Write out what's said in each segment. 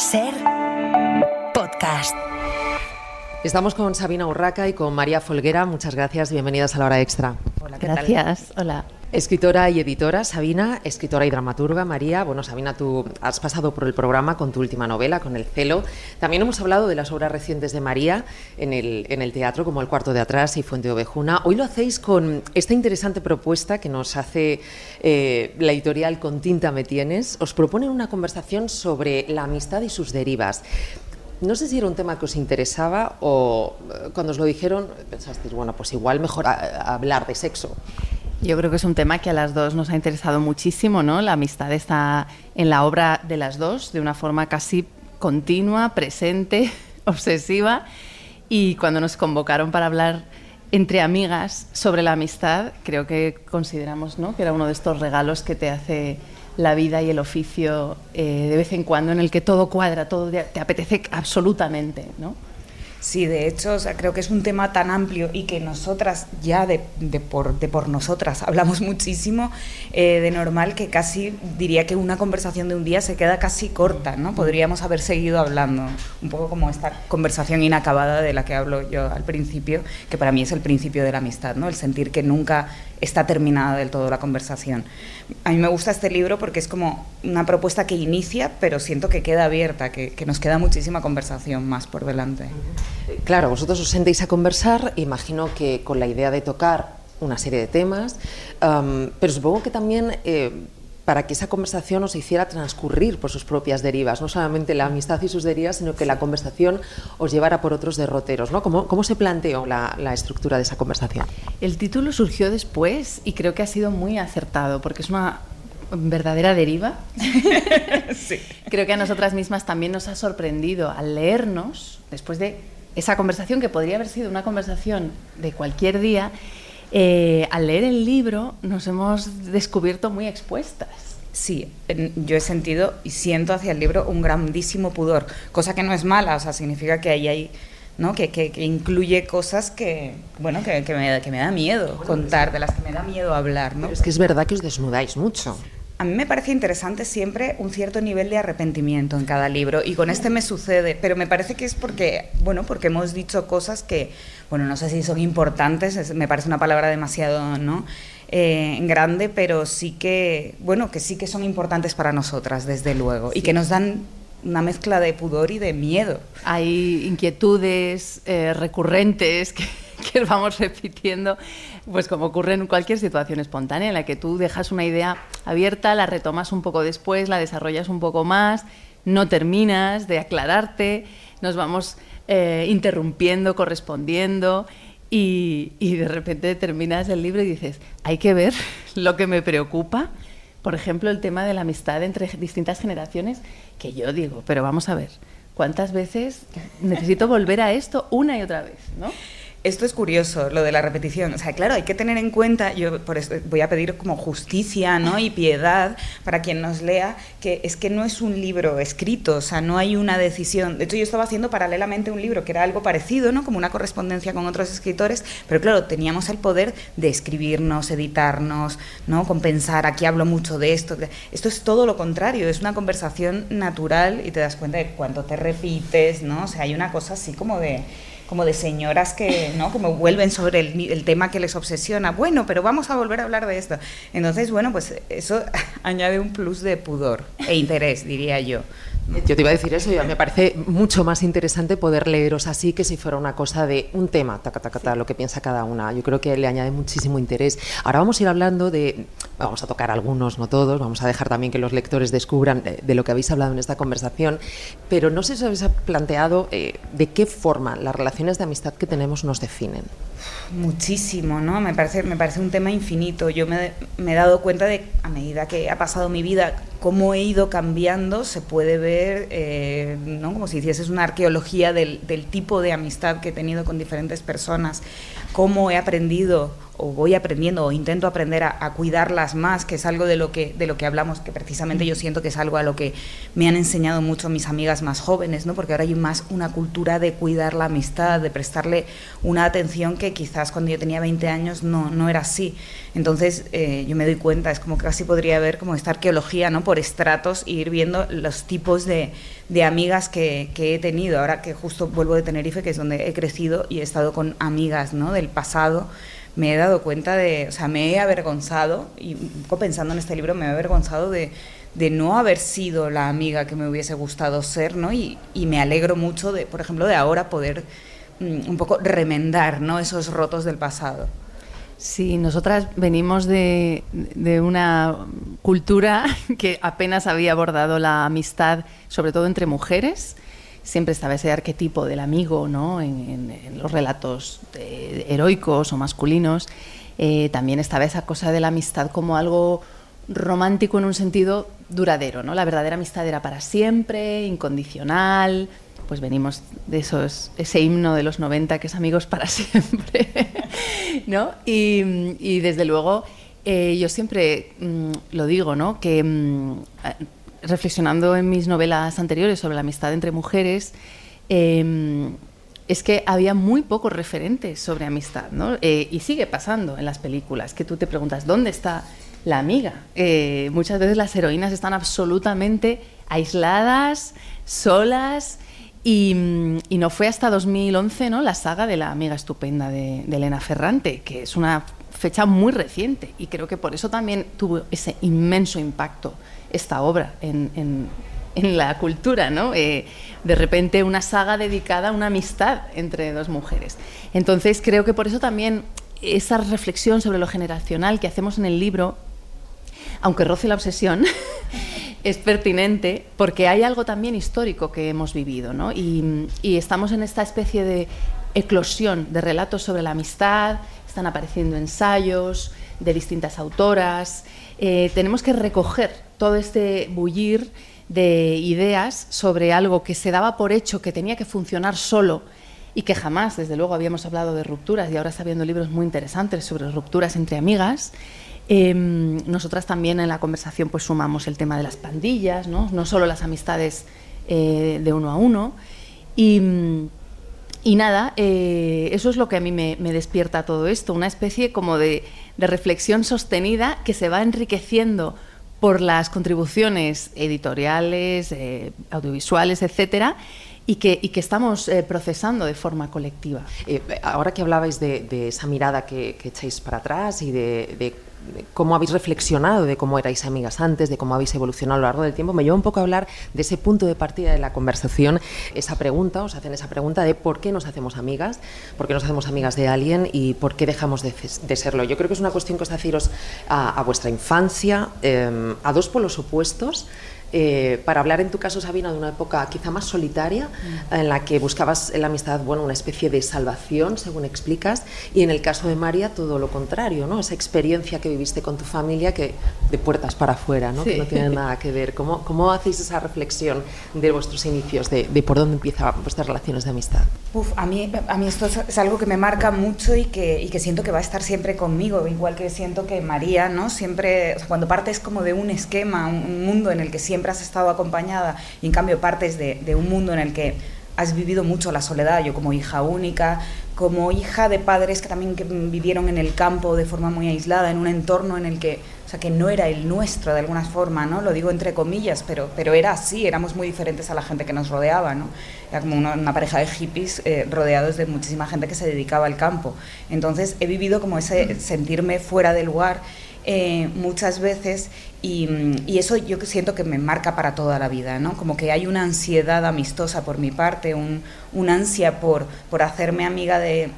Ser podcast. Estamos con Sabina Urraca y con María Folguera. Muchas gracias, bienvenidas a La Hora Extra. Hola, ¿qué tal? Gracias, hola. Escritora y editora, Sabina, escritora y dramaturga, María. Bueno, Sabina, tú has pasado por el programa con tu última novela, con El celo. También hemos hablado de las obras recientes de María en el teatro, como El cuarto de atrás y Fuente Ovejuna. Hoy lo hacéis con esta interesante propuesta que nos hace la editorial Con tinta me tienes. Os proponen una conversación sobre la amistad y sus derivas. No sé si era un tema que os interesaba o cuando os lo dijeron pensasteis, bueno, pues igual mejor hablar de sexo. Yo creo que es un tema que a las dos nos ha interesado muchísimo, ¿no? La amistad está en la obra de las dos de una forma casi continua, presente, obsesiva. Y cuando nos convocaron para hablar entre amigas sobre la amistad, creo que consideramos, ¿no?, que era uno de estos regalos que te hace la vida y el oficio de vez en cuando, en el que todo cuadra, todo te apetece absolutamente, ¿no? Sí, de hecho, o sea, creo que es un tema tan amplio y que nosotras ya de por nosotras hablamos muchísimo, de normal que casi diría que una conversación de un día se queda casi corta, ¿no? Podríamos haber seguido hablando, un poco como esta conversación inacabada de la que hablo yo al principio, que para mí es el principio de la amistad, ¿no? El sentir que nunca está terminada del todo la conversación. A mí me gusta este libro porque es como una propuesta que inicia, pero siento que queda abierta, que nos queda muchísima conversación más por delante. Claro, vosotros os sentéis a conversar, imagino que con la idea de tocar una serie de temas, pero supongo que también para que esa conversación os hiciera transcurrir por sus propias derivas, no solamente la amistad y sus derivas, sino que la conversación os llevara por otros derroteros, ¿no? ¿Cómo se planteó la estructura de esa conversación? El título surgió después y creo que ha sido muy acertado, porque es una verdadera deriva. Sí. Creo que a nosotras mismas también nos ha sorprendido al leernos, después de esa conversación que podría haber sido una conversación de cualquier día, al leer el libro nos hemos descubierto muy expuestas. Sí, yo he sentido y siento hacia el libro un grandísimo pudor, cosa que no es mala, o sea, significa que ahí hay, ¿no?, que incluye cosas que, bueno, que me da miedo contar, de las que me da miedo hablar, ¿no? Pero es que es verdad que os desnudáis mucho. A mí me parece interesante siempre un cierto nivel de arrepentimiento en cada libro, y con este me sucede, pero me parece que es porque hemos dicho cosas que, bueno, no sé si son importantes, me parece una palabra demasiado, ¿no?, grande, pero sí que, bueno, que sí que son importantes para nosotras, desde luego, sí. Y que nos dan una mezcla de pudor y de miedo. Hay inquietudes recurrentes que vamos repitiendo, pues como ocurre en cualquier situación espontánea en la que tú dejas una idea abierta, la retomas un poco después, la desarrollas un poco más, no terminas de aclararte, nos vamos interrumpiendo, correspondiendo y de repente terminas el libro y dices, hay que ver lo que me preocupa. Por ejemplo, el tema de la amistad entre distintas generaciones, que yo digo, pero vamos a ver, ¿cuántas veces necesito volver a esto una y otra vez, ¿no? Esto es curioso, lo de la repetición. O sea, claro, hay que tener en cuenta, yo por eso voy a pedir como justicia, ¿no?, y piedad para quien nos lea, que es que no es un libro escrito, o sea, no hay una decisión. De hecho, yo estaba haciendo paralelamente un libro que era algo parecido, ¿no?, como una correspondencia con otros escritores, pero claro, teníamos el poder de escribirnos, editarnos, ¿no?, compensar, aquí hablo mucho de esto. Esto es todo lo contrario, es una conversación natural y te das cuenta de cuánto te repites, ¿no? O sea, hay una cosa así como de señoras que, ¿no?, como vuelven sobre el tema que les obsesiona. Bueno, pero vamos a volver a hablar de esto. Entonces, bueno, pues eso añade un plus de pudor e interés, diría yo. Yo te iba a decir eso, me parece mucho más interesante poder leeros así que si fuera una cosa de un tema, lo que piensa cada una. Yo creo que le añade muchísimo interés. Ahora vamos a ir hablando vamos a tocar algunos, no todos, vamos a dejar también que los lectores descubran de lo que habéis hablado en esta conversación, pero no sé si os habéis planteado de qué forma las relaciones de amistad que tenemos nos definen. Muchísimo, ¿no? Me parece un tema infinito. Yo me he dado cuenta de, a medida que ha pasado mi vida, cómo he ido cambiando. Se puede ver, ¿no?, como si hicieses una arqueología del tipo de amistad que he tenido con diferentes personas, cómo he aprendido o voy aprendiendo o intento aprender a cuidarlas más, que es algo de lo que hablamos, que precisamente yo siento que es algo a lo que me han enseñado mucho mis amigas más jóvenes, ¿no? Porque ahora hay más una cultura de cuidar la amistad, de prestarle una atención que quizás cuando yo tenía 20 años no era así. Entonces yo me doy cuenta, es como que casi podría haber como esta arqueología, ¿no?, por estratos e ir viendo los tipos de amigas que he tenido. Ahora que justo vuelvo de Tenerife, que es donde he crecido y he estado con amigas, ¿no?, del pasado, me he dado cuenta o sea, me he avergonzado, y pensando en este libro, me he avergonzado de no haber sido la amiga que me hubiese gustado ser, ¿no? Y me alegro mucho, por ejemplo, de ahora poder un poco remendar, ¿no?, esos rotos del pasado. Sí, nosotras venimos de una cultura que apenas había abordado la amistad, sobre todo entre mujeres. Siempre estaba ese arquetipo del amigo, ¿no?, en los relatos heroicos o masculinos. También estaba esa cosa de la amistad como algo romántico en un sentido duradero, ¿no? La verdadera amistad era para siempre, incondicional. Pues venimos de ese himno de los 90 que es amigos para siempre, ¿no? Y desde luego yo siempre lo digo, ¿no?, que reflexionando en mis novelas anteriores sobre la amistad entre mujeres, es que había muy pocos referentes sobre amistad, ¿no? Y sigue pasando en las películas, que tú te preguntas, ¿dónde está la amiga? Muchas veces las heroínas están absolutamente aisladas, solas, y no fue hasta 2011, ¿no?, la saga de la amiga estupenda de Elena Ferrante, que es una fecha muy reciente, y creo que por eso también tuvo ese inmenso impacto esta obra en la cultura, ¿no? De repente una saga dedicada a una amistad entre dos mujeres. Entonces creo que por eso también esa reflexión sobre lo generacional que hacemos en el libro, aunque roce la obsesión, es pertinente porque hay algo también histórico que hemos vivido, ¿no? Y estamos en esta especie de eclosión de relatos sobre la amistad, están apareciendo ensayos de distintas autoras, tenemos que recoger todo este bullir de ideas sobre algo que se daba por hecho que tenía que funcionar solo y que jamás, desde luego, habíamos hablado de rupturas, y ahora está habiendo libros muy interesantes sobre rupturas entre amigas. Nosotras también en la conversación pues sumamos el tema de las pandillas, no solo las amistades de uno a uno, y nada, eso es lo que a mí me despierta todo esto, una especie como de reflexión sostenida que se va enriqueciendo por las contribuciones editoriales, audiovisuales, etcétera, y que estamos procesando de forma colectiva. Ahora que hablabais de esa mirada que echáis para atrás y de cómo habéis reflexionado de cómo erais amigas antes, de cómo habéis evolucionado a lo largo del tiempo, me lleva un poco a hablar de ese punto de partida de la conversación, esa pregunta, os hacen esa pregunta de por qué nos hacemos amigas de alguien y por qué dejamos de serlo. Yo creo que es una cuestión que os hace iros a vuestra infancia, a dos polos opuestos, para hablar en tu caso, Sabina, de una época quizá más solitaria, en la que buscabas en la amistad, bueno, una especie de salvación, según explicas, y en el caso de María todo lo contrario, ¿no? Esa experiencia que viviste con tu familia que de puertas para afuera, ¿no? Sí. Que no tiene nada que ver. ¿Cómo hacéis esa reflexión de vuestros inicios, de por dónde empiezan vuestras relaciones de amistad? A mí esto es algo que me marca mucho y que siento que va a estar siempre conmigo, igual que siento que María, ¿no? Siempre, o sea, cuando partes como de un esquema, un mundo en el que siempre has estado acompañada, y en cambio partes de un mundo en el que has vivido mucho la soledad, yo como hija única, como hija de padres que también vivieron en el campo de forma muy aislada, en un entorno en el que, o sea, que no era el nuestro de alguna forma, ¿no? Lo digo entre comillas, pero era así, éramos muy diferentes a la gente que nos rodeaba, ¿no? Era como una pareja de hippies rodeados de muchísima gente que se dedicaba al campo. Entonces he vivido como ese sentirme fuera de lugar muchas veces, y eso yo siento que me marca para toda la vida, ¿no? Como que hay una ansiedad amistosa por mi parte, una ansia por hacerme amiga de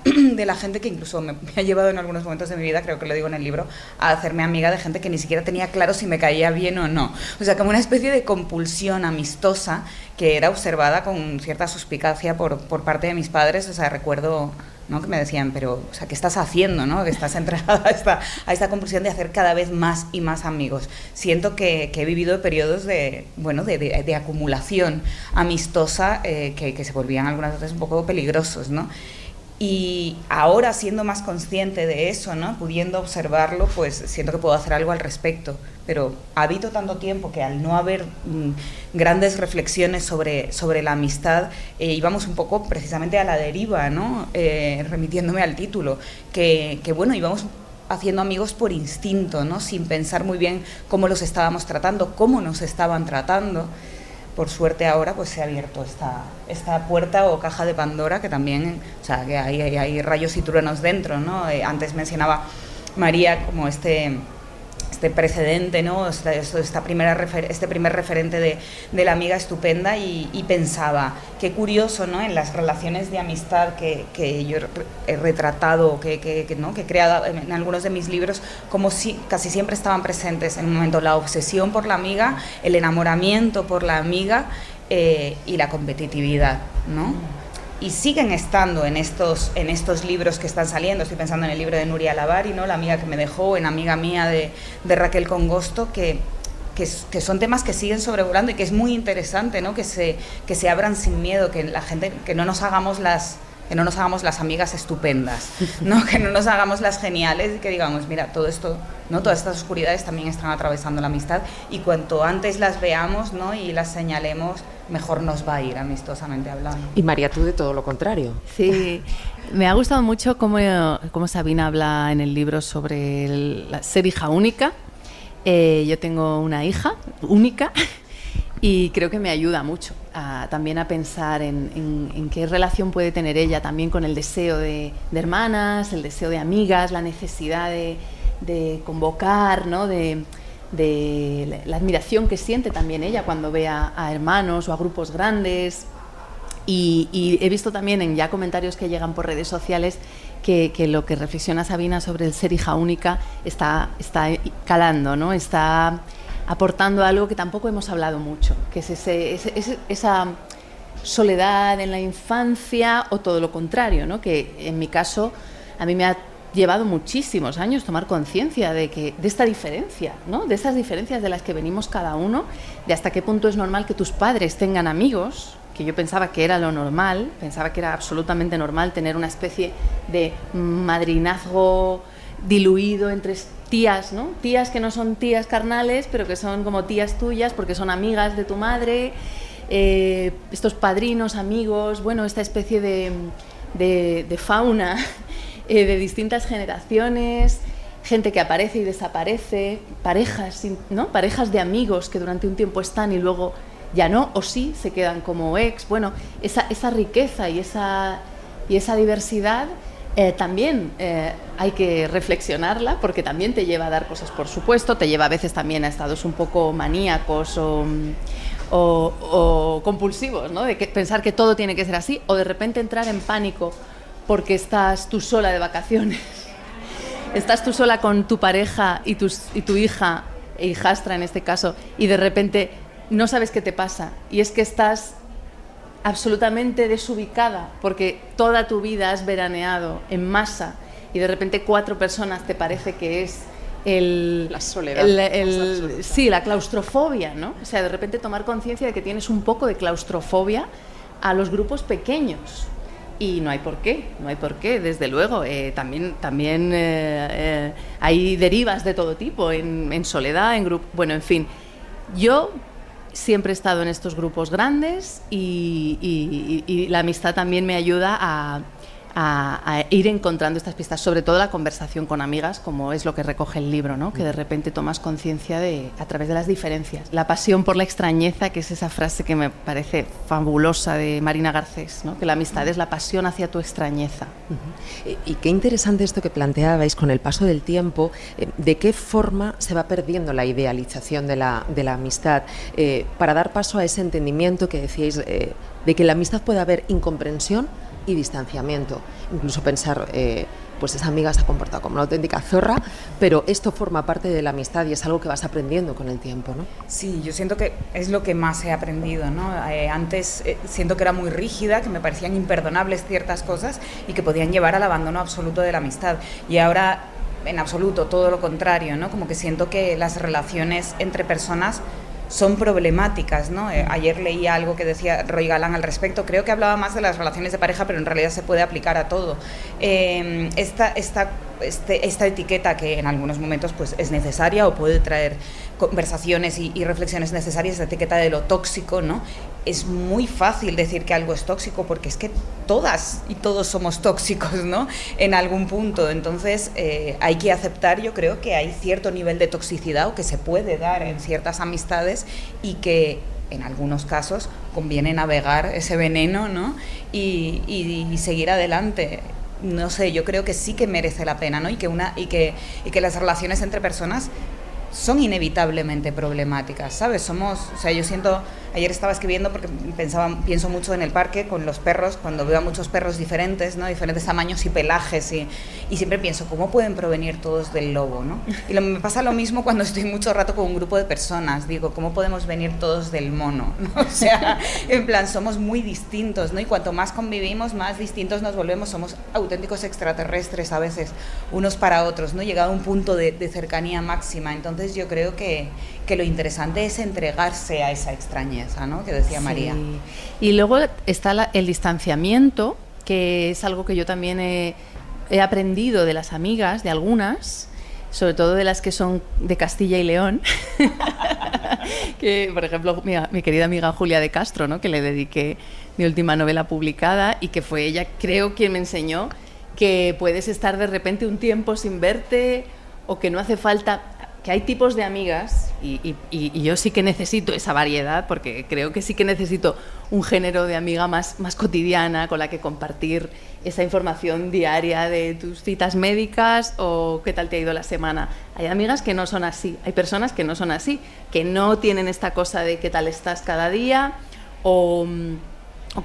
la gente que incluso me ha llevado en algunos momentos de mi vida, creo que lo digo en el libro, a hacerme amiga de gente que ni siquiera tenía claro si me caía bien o no. O sea, como una especie de compulsión amistosa que era observada con cierta suspicacia por parte de mis padres. O sea, recuerdo, ¿no?, que me decían, pero, o sea, ¿qué estás haciendo, no? Que estás entregada a esta compulsión de hacer cada vez más y más amigos. Siento que he vivido periodos de acumulación amistosa que se volvían algunas veces un poco peligrosos, ¿no? Y ahora, siendo más consciente de eso, ¿no?, pudiendo observarlo, pues siento que puedo hacer algo al respecto. Pero habito tanto tiempo que al no haber grandes reflexiones sobre la amistad, íbamos un poco precisamente a la deriva, ¿no? Remitiéndome al título, que bueno, íbamos haciendo amigos por instinto, ¿no? Sin pensar muy bien cómo los estábamos tratando, cómo nos estaban tratando. Por suerte ahora pues se ha abierto esta puerta o caja de Pandora que también, o sea, que hay rayos y truenos dentro, ¿no? Antes mencionaba María como este precedente, ¿no? Este primer referente de la amiga estupenda y pensaba, qué curioso, ¿no? En las relaciones de amistad que yo he retratado, que he creado en algunos de mis libros, como si casi siempre estaban presentes en un momento la obsesión por la amiga, el enamoramiento por la amiga y la competitividad, ¿no? Y siguen estando en estos libros que están saliendo. Estoy pensando en el libro de Nuria Lavari, ¿no? La amiga que me dejó, en Amiga mía de Raquel Congosto, que son temas que siguen sobrevolando y que es muy interesante, ¿no? Que se abran sin miedo, que la gente, que no nos hagamos las amigas estupendas, ¿no? Que no nos hagamos las geniales y que digamos, mira, todo esto, ¿no? Todas estas oscuridades también están atravesando la amistad y cuanto antes las veamos, ¿no? Y las señalemos, mejor nos va a ir, amistosamente hablando. Y María, tú de todo lo contrario. Sí, me ha gustado mucho cómo Sabina habla en el libro sobre ser hija única. Yo tengo una hija única y creo que me ayuda mucho también a pensar en qué relación puede tener ella también con el deseo de hermanas, el deseo de amigas, la necesidad de convocar, ¿no? de la admiración que siente también ella cuando ve a hermanos o a grupos grandes. Y he visto también en ya comentarios que llegan por redes sociales que lo que reflexiona Sabina sobre el ser hija única está calando, ¿no? Está aportando algo que tampoco hemos hablado mucho, que es esa soledad en la infancia o todo lo contrario, ¿no? Que en mi caso a mí me ha llevado muchísimos años tomar conciencia de esta diferencia, ¿no? De estas diferencias de las que venimos cada uno, de hasta qué punto es normal que tus padres tengan amigos, que yo pensaba que era lo normal, pensaba que era absolutamente normal tener una especie de madrinazgo diluido entre tías, ¿no? Tías que no son tías carnales, pero que son como tías tuyas porque son amigas de tu madre, estos padrinos, amigos, bueno, esta especie de fauna de distintas generaciones, gente que aparece y desaparece, parejas, ¿no? Parejas de amigos que durante un tiempo están y luego ya no, o sí, se quedan como ex. Bueno, esa riqueza y esa diversidad también hay que reflexionarla, porque también te lleva a dar cosas, por supuesto, te lleva a veces también a estados un poco maníacos o compulsivos, ¿no? De pensar que todo tiene que ser así, o de repente entrar en pánico porque estás tú sola de vacaciones, estás tú sola con tu pareja y tu hija, e hijastra en este caso, y de repente no sabes qué te pasa, y es que estás absolutamente desubicada porque toda tu vida has veraneado en masa y de repente 4 personas te parece que es la soledad, sí, la claustrofobia, ¿no? O sea, de repente tomar conciencia de que tienes un poco de claustrofobia a los grupos pequeños. Y no hay por qué, desde luego. También hay derivas de todo tipo, en soledad, en grupo. Bueno, en fin, yo siempre he estado en estos grupos grandes y la amistad también me ayuda a ir encontrando estas pistas, sobre todo la conversación con amigas, como es lo que recoge el libro, ¿no? Que de repente tomas conciencia a través de las diferencias. La pasión por la extrañeza, que es esa frase que me parece fabulosa de Marina Garcés, ¿no? Que la amistad es la pasión hacia tu extrañeza. Y qué interesante esto que planteabais con el paso del tiempo, de qué forma se va perdiendo la idealización de la amistad, para dar paso a ese entendimiento que decíais, de que en la amistad puede haber incomprensión y distanciamiento, incluso pensar, pues esa amiga se ha comportado como una auténtica zorra, pero esto forma parte de la amistad y es algo que vas aprendiendo con el tiempo, ¿no? Sí, yo siento que es lo que más he aprendido, ¿no? Antes siento que era muy rígida, que me parecían imperdonables ciertas cosas y que podían llevar al abandono absoluto de la amistad, y ahora en absoluto todo lo contrario, ¿no? Como que siento que las relaciones entre personas son problemáticas, ¿no? Ayer leía algo que decía Roy Galán al respecto, creo que hablaba más de las relaciones de pareja, pero en realidad se puede aplicar a todo. Esta etiqueta, que en algunos momentos pues, es necesaria o puede traer conversaciones y reflexiones necesarias, esta etiqueta de lo tóxico, ¿no? es muy fácil decir que algo es tóxico porque es que todas y todos somos tóxicos, ¿no? En algún punto. Entonces hay que aceptar, yo creo, que hay cierto nivel de toxicidad o que se puede dar en ciertas amistades y que en algunos casos conviene navegar ese veneno, ¿no? Y seguir adelante. No sé, yo creo que sí que merece la pena, ¿no? Y que las relaciones entre personas son inevitablemente problemáticas, ¿sabes? O sea, yo siento, ayer estaba escribiendo porque pienso mucho en el parque con los perros, cuando veo a muchos perros diferentes, ¿no? Diferentes tamaños y pelajes, y siempre pienso, ¿cómo pueden provenir todos del lobo, ¿no? Y me pasa lo mismo cuando estoy mucho rato con un grupo de personas, digo, ¿cómo podemos venir todos del mono, ¿no? O sea, en plan, somos muy distintos, ¿no? Y cuanto más convivimos, más distintos nos volvemos, somos auténticos extraterrestres a veces, unos para otros, ¿no? Llegado a un punto de cercanía máxima. Entonces yo creo que lo interesante es entregarse a esa extrañeza, ¿no? Que decía María. Y luego está el distanciamiento, que es algo que yo también he aprendido de las amigas, de algunas, sobre todo de las que son de Castilla y León, que por ejemplo mi querida amiga Julia de Castro, ¿no? Que le dediqué mi última novela publicada y que fue ella, creo, quien me enseñó que puedes estar de repente un tiempo sin verte o que no hace falta, que hay tipos de amigas y yo sí que necesito esa variedad porque creo que sí que necesito un género de amiga más cotidiana con la que compartir esa información diaria de tus citas médicas o qué tal te ha ido la semana. Hay amigas que no son así, hay personas que no son así, que no tienen esta cosa de qué tal estás cada día o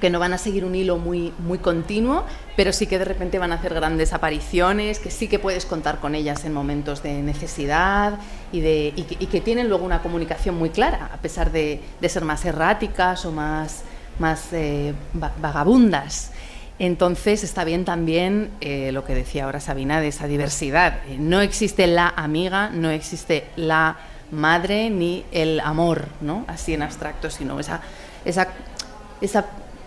que no van a seguir un hilo muy continuo, pero sí que de repente van a hacer grandes apariciones, que sí que puedes contar con ellas en momentos de necesidad y que tienen luego una comunicación muy clara, a pesar de ser más erráticas o más vagabundas. Entonces está bien también lo que decía ahora Sabina de esa diversidad. No existe la amiga, no existe la madre ni el amor, ¿no? Así en abstracto, sino esa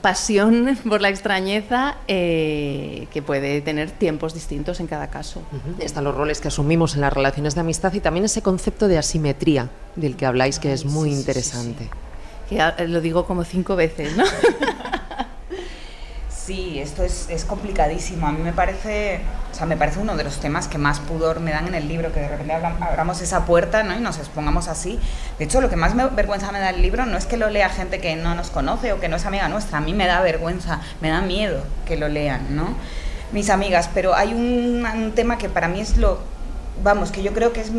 pasión por la extrañeza que puede tener tiempos distintos en cada caso. Están los roles que asumimos en las relaciones de amistad y también ese concepto de asimetría del que habláis, que es muy interesante. Sí. Que lo digo como 5 veces, ¿no? Sí, esto es complicadísimo. A mí me parece uno de los temas que más pudor me dan en el libro, que de repente abramos esa puerta, ¿no? Y nos expongamos así. De hecho, lo que más vergüenza me da el libro no es que lo lea gente que no nos conoce o que no es amiga nuestra. A mí me da vergüenza, me da miedo que lo lean, ¿no? Mis amigas, pero hay un tema que para mí es que yo creo que es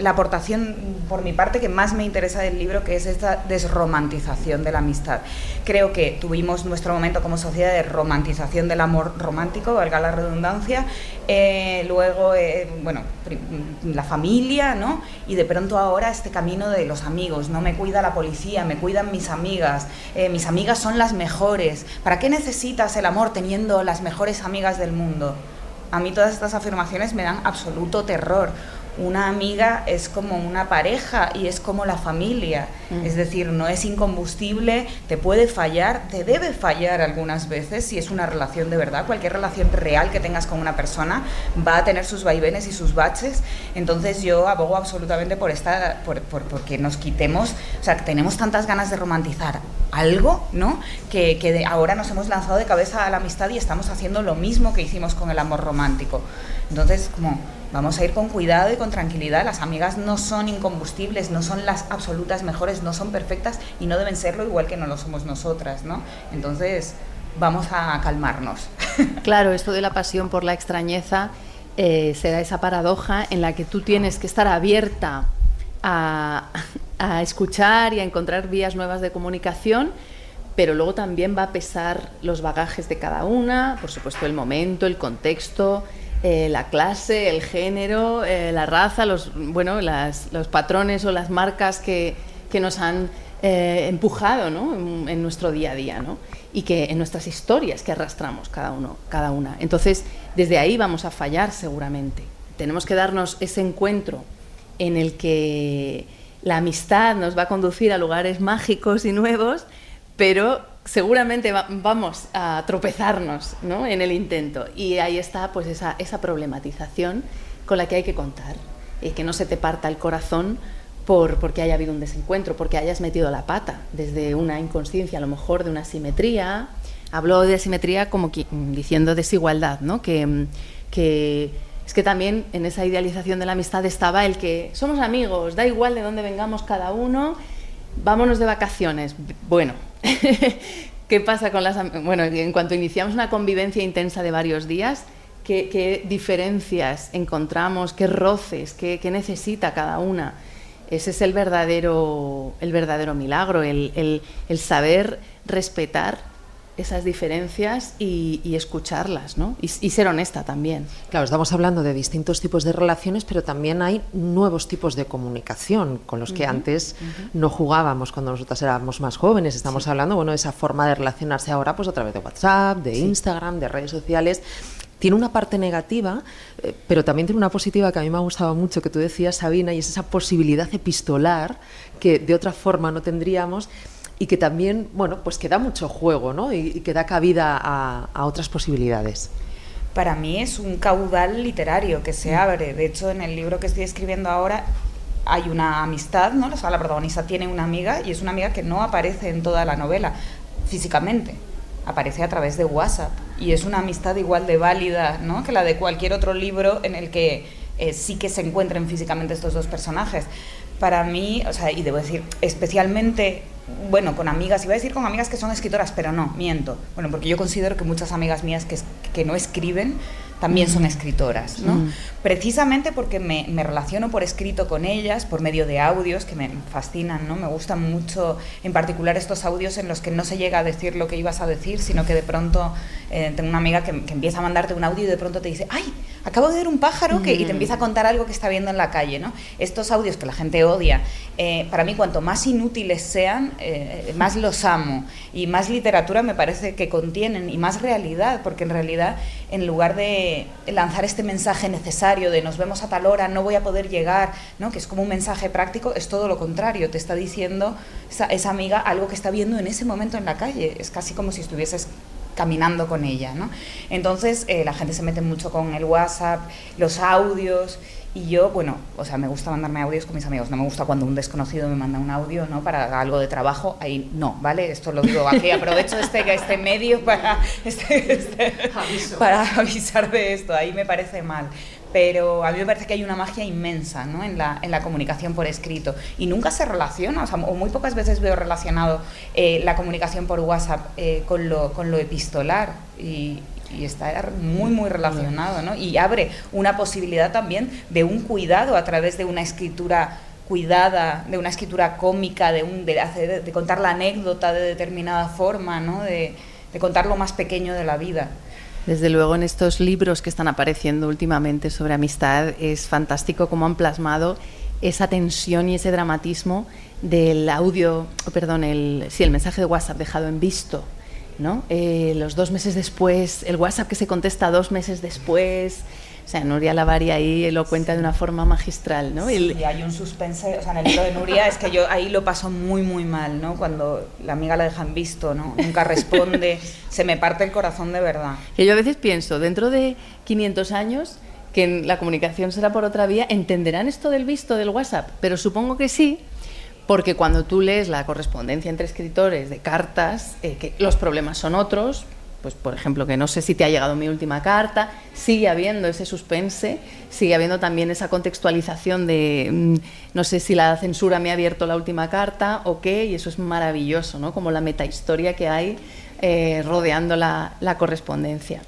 la aportación por mi parte que más me interesa del libro, que es esta desromantización de la amistad. Creo que tuvimos nuestro momento como sociedad de romantización del amor romántico, valga la redundancia, luego, la familia, ¿no? Y de pronto ahora este camino de los amigos, no me cuida la policía, me cuidan mis amigas son las mejores. ¿Para qué necesitas el amor teniendo las mejores amigas del mundo? A mí todas estas afirmaciones me dan absoluto terror. Una amiga es como una pareja y es como la familia. Es decir, no es incombustible, te puede fallar, te debe fallar algunas veces si es una relación de verdad. Cualquier relación real que tengas con una persona va a tener sus vaivenes y sus baches. Entonces yo abogo absolutamente por que nos quitemos, o sea, que tenemos tantas ganas de romantizar algo, ¿no? Que ahora nos hemos lanzado de cabeza a la amistad y estamos haciendo lo mismo que hicimos con el amor romántico. Entonces, vamos a ir con cuidado y con tranquilidad. Las amigas no son incombustibles, no son las absolutas mejores, no son perfectas y no deben serlo igual que no lo somos nosotras, ¿no? Entonces, vamos a calmarnos. Claro, esto de la pasión por la extrañeza se da esa paradoja en la que tú tienes que estar abierta a escuchar y a encontrar vías nuevas de comunicación, pero luego también va a pesar los bagajes de cada una, por supuesto el momento, el contexto, la clase, el género, la raza, los patrones o las marcas que nos han empujado, ¿no? en nuestro día a día, ¿no? Y que en nuestras historias que arrastramos cada una. Entonces, desde ahí vamos a fallar seguramente. Tenemos que darnos ese encuentro en el que la amistad nos va a conducir a lugares mágicos y nuevos, pero seguramente vamos a tropezarnos, ¿no? en el intento. Y ahí está pues esa problematización con la que hay que contar. Que no se te parta el corazón porque haya habido un desencuentro, porque hayas metido la pata desde una inconsciencia, a lo mejor de una asimetría. Hablo de asimetría como diciendo desigualdad, ¿no? Que es que también en esa idealización de la amistad estaba el que somos amigos, da igual de dónde vengamos cada uno, vámonos de vacaciones. Bueno, ¿qué pasa con bueno, en cuanto iniciamos una convivencia intensa de varios días, ¿qué diferencias encontramos, qué roces, qué necesita cada una? Ese es el verdadero milagro, el saber respetar esas diferencias y escucharlas, ¿no? Y ser honesta también. Claro, estamos hablando de distintos tipos de relaciones, pero también hay nuevos tipos de comunicación con los que antes no jugábamos cuando nosotras éramos más jóvenes. Estamos hablando, bueno, de esa forma de relacionarse ahora pues a través de WhatsApp, de Instagram, de redes sociales. Tiene una parte negativa, pero también tiene una positiva que a mí me ha gustado mucho, que tú decías, Sabina, y es esa posibilidad epistolar que de otra forma no tendríamos y que también, bueno, pues que da mucho juego, ¿no? Y que da cabida a otras posibilidades. Para mí es un caudal literario que se abre. De hecho, en el libro que estoy escribiendo ahora hay una amistad, ¿no? O sea, la protagonista tiene una amiga y es una amiga que no aparece en toda la novela físicamente. Aparece a través de WhatsApp y es una amistad igual de válida, ¿no?, que la de cualquier otro libro en el que sí que se encuentren físicamente estos dos personajes. Para mí, o sea, y debo decir, especialmente, bueno, con amigas, iba a decir con amigas que son escritoras, pero no, miento. Bueno, porque yo considero que muchas amigas mías que no escriben también son escritoras, ¿no? Precisamente porque me relaciono por escrito con ellas, por medio de audios que me fascinan, ¿no? Me gustan mucho, en particular, estos audios en los que no se llega a decir lo que ibas a decir, sino que de pronto tengo una amiga que empieza a mandarte un audio y de pronto te dice, ¡ay! Acabo de ver un pájaro y te empieza a contar algo que está viendo en la calle, ¿no? Estos audios que la gente odia, para mí, cuanto más inútiles sean, más los amo, y más literatura me parece que contienen, y más realidad, porque en realidad, en lugar de lanzar este mensaje necesario de nos vemos a tal hora, no voy a poder llegar, ¿no?, que es como un mensaje práctico, es todo lo contrario, te está diciendo esa amiga algo que está viendo en ese momento en la calle, es casi como si estuvieses caminando con ella, ¿no? Entonces la gente se mete mucho con el WhatsApp, los audios, y yo, bueno, o sea, me gusta mandarme audios con mis amigos, no me gusta cuando un desconocido me manda un audio, ¿no?, para algo de trabajo, ahí no, ¿vale? Esto lo digo aquí, aprovecho este medio para avisar de esto, ahí me parece mal. Pero a mí me parece que hay una magia inmensa, ¿no?, en la comunicación por escrito, y nunca se relaciona, o muy pocas veces veo relacionado la comunicación por WhatsApp con lo epistolar, y está muy, muy relacionado, ¿no? Y abre una posibilidad también de un cuidado a través de una escritura cuidada, de una escritura cómica, de contar la anécdota de determinada forma, ¿no?, de contar lo más pequeño de la vida. Desde luego, en estos libros que están apareciendo últimamente sobre amistad, es fantástico cómo han plasmado esa tensión y ese dramatismo del audio, el mensaje de WhatsApp dejado en visto, ¿no? Los 2 meses después, el WhatsApp que se contesta 2 meses después. O sea, Nuria Lavari ahí lo cuenta de una forma magistral, ¿no? Sí, hay un suspense, o sea, en el libro de Nuria es que yo ahí lo paso muy, muy mal, ¿no? Cuando la amiga la deja en visto, ¿no? Nunca responde, se me parte el corazón de verdad. Que yo a veces pienso, dentro de 500 años, que la comunicación será por otra vía, ¿entenderán esto del visto del WhatsApp? Pero supongo que sí, porque cuando tú lees la correspondencia entre escritores de cartas, que los problemas son otros. Pues, por ejemplo, que no sé si te ha llegado mi última carta, sigue habiendo ese suspense, sigue habiendo también esa contextualización de no sé si la censura me ha abierto la última carta o qué, y eso es maravilloso, ¿no? Como la metahistoria que hay rodeando la correspondencia.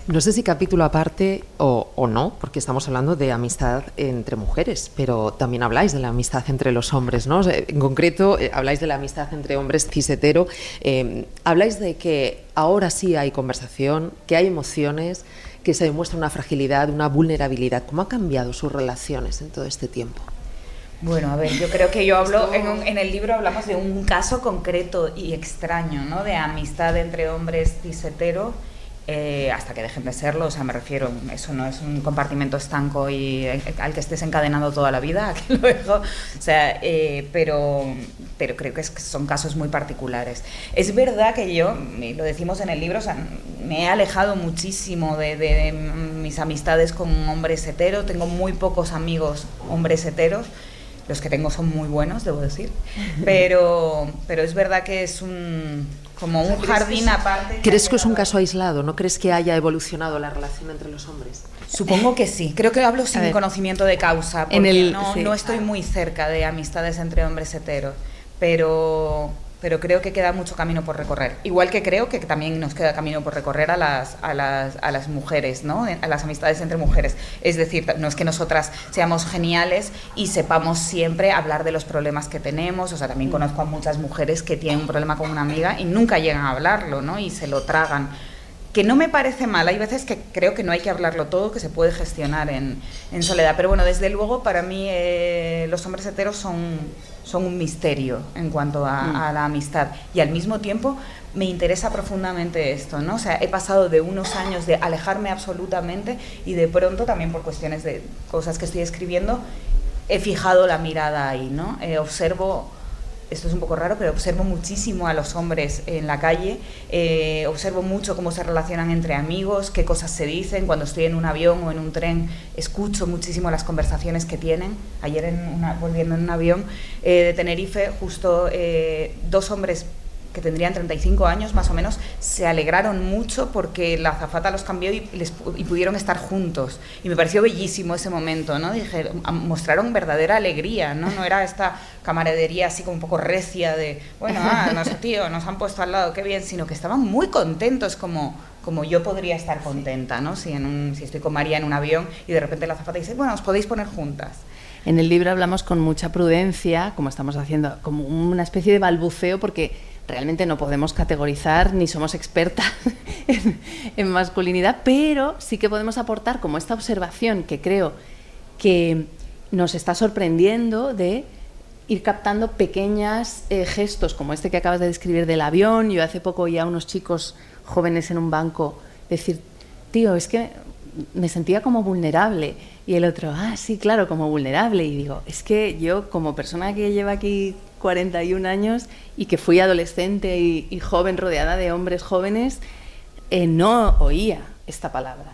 No sé si capítulo aparte o no, porque estamos hablando de amistad entre mujeres, pero también habláis de la amistad entre los hombres, ¿no? En concreto, habláis de la amistad entre hombres cis-hetero, habláis de que ahora sí hay conversación, que hay emociones, que se demuestra una fragilidad, una vulnerabilidad. ¿Cómo han cambiado sus relaciones en todo este tiempo? Bueno, a ver, yo creo que yo hablo, en el libro hablamos de un caso concreto y extraño, ¿no?, de amistad entre hombres cis-hetero, hasta que dejen de serlo, o sea, me refiero, eso no es un compartimento estanco y al que estés encadenado toda la vida, aquí lo dejo, o sea, pero creo que son casos muy particulares. Es verdad que yo, y lo decimos en el libro, o sea, me he alejado muchísimo de mis amistades con hombres heteros, tengo muy pocos amigos hombres heteros. Los que tengo son muy buenos, debo decir, pero es verdad que es como un jardín aparte. ¿Crees que es un caso aislado? ¿No crees que haya evolucionado la relación entre los hombres? Supongo que sí. Creo que hablo sin conocimiento de causa, porque no estoy muy cerca de amistades entre hombres heteros, pero creo que queda mucho camino por recorrer. Igual que creo que también nos queda camino por recorrer a las mujeres, ¿no? A las amistades entre mujeres. Es decir, no es que nosotras seamos geniales y sepamos siempre hablar de los problemas que tenemos. O sea, también conozco a muchas mujeres que tienen un problema con una amiga y nunca llegan a hablarlo, ¿no? Y se lo tragan. Que no me parece mal. Hay veces que creo que no hay que hablarlo todo, que se puede gestionar en soledad. Pero bueno, desde luego, para mí los hombres heteros son un misterio en cuanto a la amistad, y al mismo tiempo me interesa profundamente esto, ¿no? O sea, he pasado de unos años de alejarme absolutamente y de pronto, también por cuestiones de cosas que estoy escribiendo, he fijado la mirada ahí, ¿no? Observo, esto es un poco raro, pero observo muchísimo a los hombres en la calle, observo mucho cómo se relacionan entre amigos, qué cosas se dicen. Cuando estoy en un avión o en un tren, escucho muchísimo las conversaciones que tienen. Ayer, volviendo en un avión de Tenerife, justo 2 hombres que tendrían 35 años más o menos, se alegraron mucho porque la azafata los cambió y pudieron estar juntos. Y me pareció bellísimo ese momento, ¿no? Dije, mostraron verdadera alegría, ¿no? No era esta camaradería así como un poco recia de, bueno, no sé, tío, nos han puesto al lado, qué bien, sino que estaban muy contentos como yo podría estar contenta, ¿no? Si estoy con María en un avión y de repente la azafata dice, bueno, os podéis poner juntas. En el libro hablamos con mucha prudencia, como estamos haciendo, como una especie de balbuceo, porque realmente no podemos categorizar ni somos expertas en masculinidad, pero sí que podemos aportar como esta observación que creo que nos está sorprendiendo, de ir captando pequeños gestos como este que acabas de describir del avión. Yo hace poco oía a unos chicos jóvenes en un banco decir, tío, es que me sentía como vulnerable. Y el otro, sí, claro, como vulnerable. Y digo, es que yo, como persona que lleva aquí 41 años y que fui adolescente y joven, rodeada de hombres jóvenes, no oía esta palabra.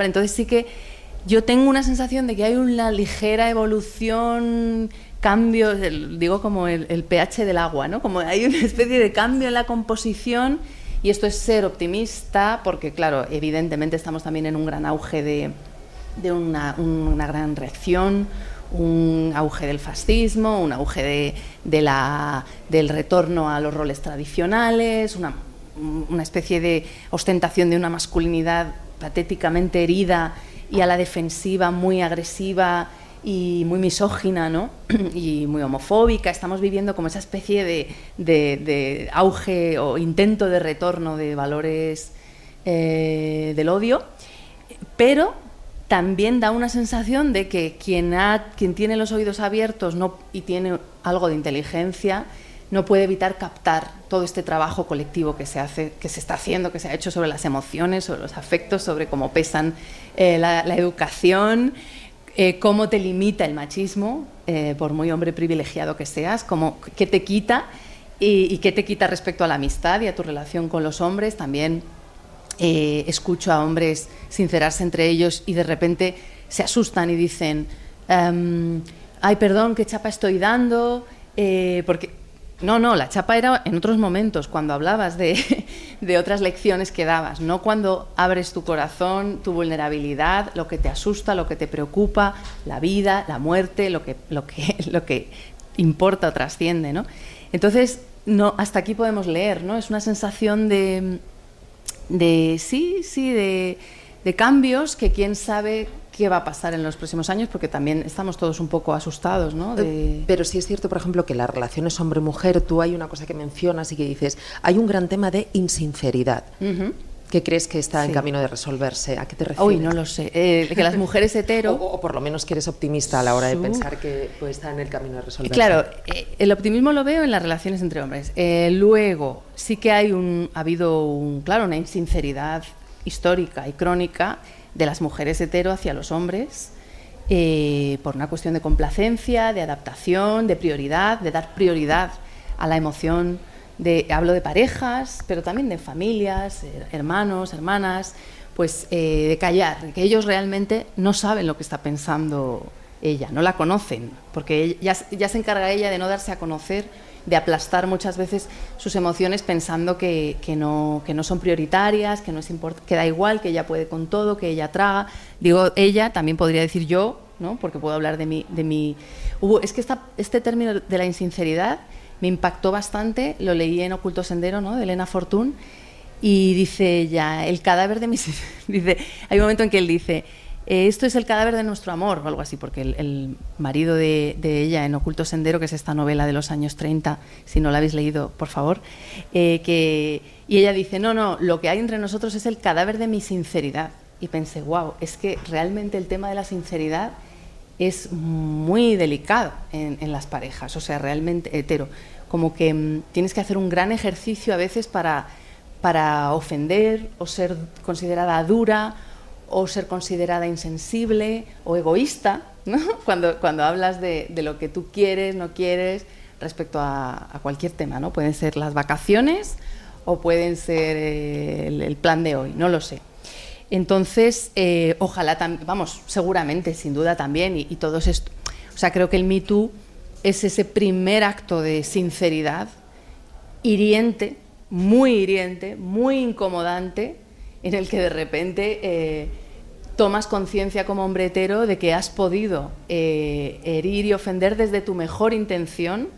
Entonces sí que yo tengo una sensación de que hay una ligera evolución, cambio, digo como el pH del agua, ¿no? Como hay una especie de cambio en la composición, y esto es ser optimista, porque claro, evidentemente estamos también en un gran auge de una gran reacción, un auge del fascismo, un auge del retorno a los roles tradicionales, una especie de ostentación de una masculinidad patéticamente herida y a la defensiva, muy agresiva y muy misógina, ¿no? Y muy homofóbica. Estamos viviendo como esa especie de auge o intento de retorno de valores del odio, pero también da una sensación de que quien tiene los oídos abiertos y tiene algo de inteligencia no puede evitar captar todo este trabajo colectivo que se está haciendo, que se ha hecho sobre las emociones, sobre los afectos, sobre cómo pesan la educación, cómo te limita el machismo, por muy hombre privilegiado que seas, qué te quita y qué te quita respecto a la amistad y a tu relación con los hombres. También escucho a hombres sincerarse entre ellos y de repente se asustan y dicen, ay, perdón, ¿qué chapa estoy dando? Porque no, la chapa era en otros momentos, cuando hablabas de otras lecciones que dabas, no cuando abres tu corazón, tu vulnerabilidad, lo que te asusta, lo que te preocupa, la vida, la muerte, lo que importa o trasciende, ¿no? Entonces, hasta aquí podemos leer, ¿no? Es una sensación de cambios que quién sabe qué va a pasar en los próximos años, porque también estamos todos un poco asustados, ¿no? Pero sí es cierto, por ejemplo, que las relaciones hombre-mujer, tú hay una cosa que mencionas y que dices, hay un gran tema de insinceridad. Uh-huh. ¿Qué crees que está en camino de resolverse? ¿A qué te refieres? Uy, no lo sé. Que las mujeres hetero... o por lo menos que eres optimista a la hora de pensar que puede estar en el camino de resolverse. Claro, el optimismo lo veo en las relaciones entre hombres. Luego, sí que ha habido una insinceridad histórica y crónica de las mujeres hetero hacia los hombres, por una cuestión de complacencia, de adaptación, de prioridad, de dar prioridad a la emoción. Hablo de parejas, pero también de familias, hermanos, hermanas, pues de callar, que ellos realmente no saben lo que está pensando ella, no la conocen, porque ya se encarga ella de no darse a conocer, de aplastar muchas veces sus emociones pensando que no son prioritarias, que no es que da igual, que ella puede con todo, que ella traga. Digo ella, también podría decir yo, ¿no? Porque puedo hablar de mi... Es que este término de la insinceridad me impactó bastante, lo leí en Oculto Sendero, ¿no? De Elena Fortún, y dice ella, el cadáver de mis... dice, hay un momento en que él dice, esto es el cadáver de nuestro amor, o algo así, porque el marido de ella en Oculto Sendero, que es esta novela de los años 30, si no la habéis leído, por favor, y ella dice, no, lo que hay entre nosotros es el cadáver de mi sinceridad. Y pensé, wow, es que realmente el tema de la sinceridad es muy delicado en las parejas, o sea, realmente hetero, como que tienes que hacer un gran ejercicio a veces para ofender o ser considerada dura o ser considerada insensible o egoísta, ¿no? Cuando hablas de lo que tú quieres, no quieres, respecto a cualquier tema, ¿no? Pueden ser las vacaciones o pueden ser el plan de hoy, no lo sé. Entonces, ojalá, seguramente, sin duda también, y todos esto, o sea, creo que el Me Too es ese primer acto de sinceridad hiriente, muy incomodante, en el que de repente tomas conciencia como hombre hetero de que has podido herir y ofender desde tu mejor intención,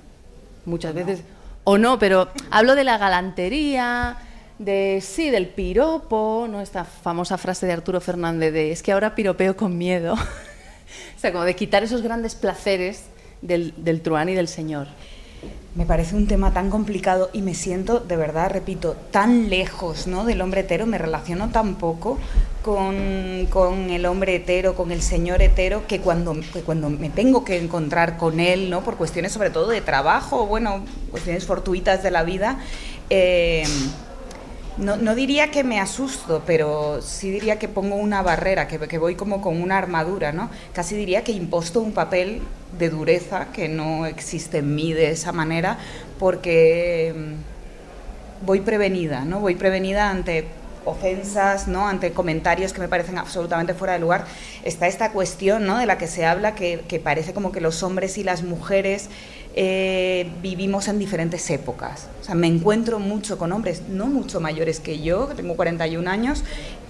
muchas veces, o no, pero hablo de la galantería, del piropo, ¿no? Esta famosa frase de Arturo Fernández de es que ahora piropeo con miedo. O sea, como de quitar esos grandes placeres del truán y del señor. Me parece un tema tan complicado y me siento, de verdad, repito, tan lejos, ¿no?, del hombre hetero, me relaciono tan poco con el hombre hetero, con el señor hetero, que cuando me tengo que encontrar con él, ¿no?, por cuestiones sobre todo de trabajo, bueno, cuestiones fortuitas de la vida, no diría que me asusto, pero sí diría que pongo una barrera, que voy como con una armadura, ¿no? Casi diría que imposto un papel de dureza que no existe en mí de esa manera, porque voy prevenida, ¿no? Voy prevenida ante ofensas, ¿no?, ante comentarios que me parecen absolutamente fuera de lugar. Está esta cuestión, ¿no?, de la que se habla, que parece como que los hombres y las mujeres vivimos en diferentes épocas. O sea, me encuentro mucho con hombres no mucho mayores que yo, que tengo 41 años,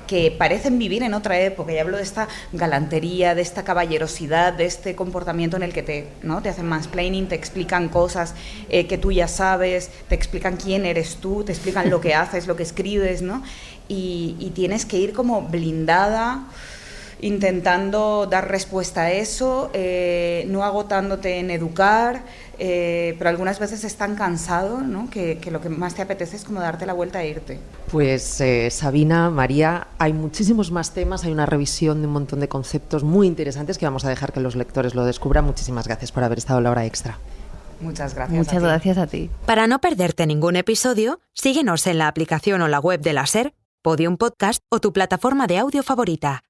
que parecen vivir en otra época, y hablo de esta galantería, de esta caballerosidad, de este comportamiento en el que te hacen mansplaining, te explican cosas que tú ya sabes, te explican quién eres tú, te explican lo que haces, lo que escribes, ¿no? Y tienes que ir como blindada, intentando dar respuesta a eso, no agotándote en educar, pero algunas veces es tan cansado, ¿no?, que lo que más te apetece es como darte la vuelta e irte. Pues Sabina, María, hay muchísimos más temas, hay una revisión de un montón de conceptos muy interesantes que vamos a dejar que los lectores lo descubran. Muchísimas gracias por haber estado en La Hora Extra. Muchas gracias. Muchas gracias a ti. Para no perderte ningún episodio, síguenos en la aplicación o la web de la SER, Podium Podcast o tu plataforma de audio favorita.